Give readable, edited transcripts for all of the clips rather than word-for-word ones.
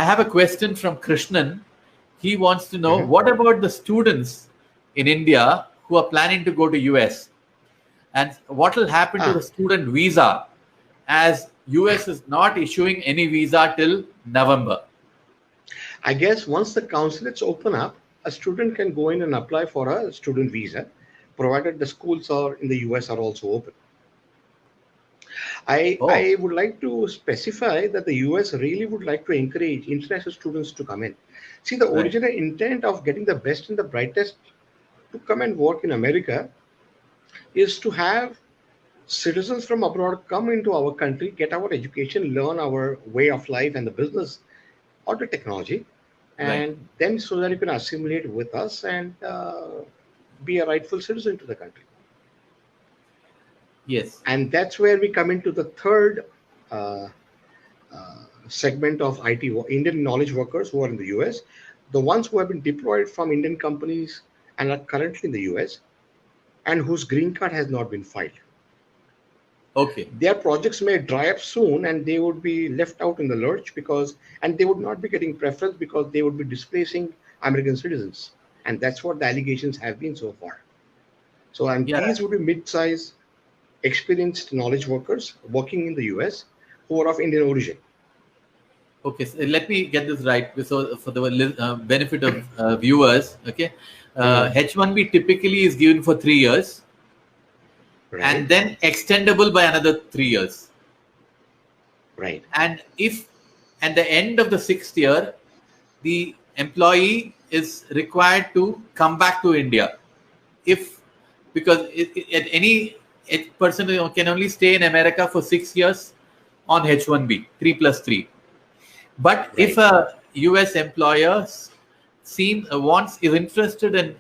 I have a question from Krishnan. He wants to know, Mhm. what about the students in India who are planning to go to US? And what will happen to the student visa, as US is not issuing any visa till November? I guess once the consulates open up, a student can go in and apply for a student visa, provided the schools are in the US are also open. Oh, I would like to specify that the US really would like to encourage international students to come in. See, the right. original intent of getting the best and the brightest to come and work in America is to have citizens from abroad come into our country, get our education, learn our way of life and the business or the technology, Right. and then so that you can assimilate with us and be a rightful citizen to the country. Yes. And that's where we come into the third uh, segment of Indian knowledge workers who are in the US, the ones who have been deployed from Indian companies and are currently in the US and whose green card has not been filed. Okay. Their projects may dry up soon and they would be left out in the lurch and they would not be getting preference because they would be displacing American citizens. And that's what the allegations have been so far. So, and Yeah. these would be mid-sized, experienced knowledge workers working in the US who are of Indian origin. Okay. So let me get this right. So for the benefit of viewers, okay, Mhm. H1B typically is given for 3 years and Right, then extendable by another 3 years. right, And if at the end of the 6th year, the employee is required to come back to India, if because at any person can only stay in America for 6 years on H1B 3+3. But if right. a US employer is interested in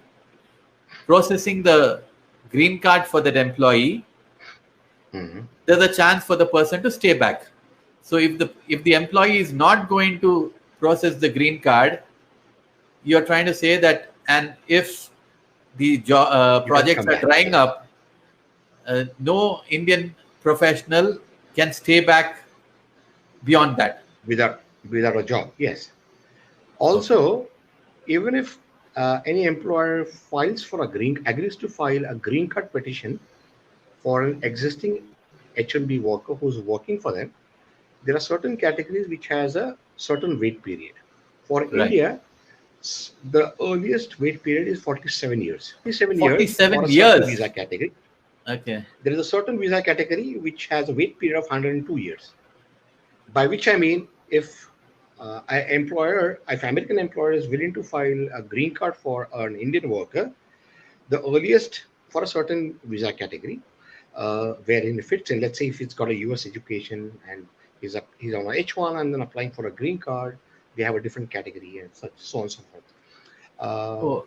processing the green card for that employee, Mhm. there's a chance for the person to stay back. So if the employee is not going to process the green card, you're trying to say that, and if the You can projects come are back, drying yes, up, no Indian professional can stay back beyond that. without a job, yes. Okay. Also, even if any employer agrees to file a green card petition for an existing H1B worker who's working for them, there are certain categories which has a certain wait period. For Right. India, the earliest wait period is 47 years. 47 years for 47 a certain years. visa category. Okay. There is a certain visa category which has a wait period of 102 years. By which I mean, if American employer is willing to file a green card for an Indian worker, the earliest for a certain visa category, wherein it fits in, let's say if he's got a US education and he's on a H1 and then applying for a green card, they have a different category and so on and so forth. Uh, Oh,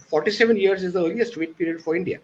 47 years is the earliest wait period for India.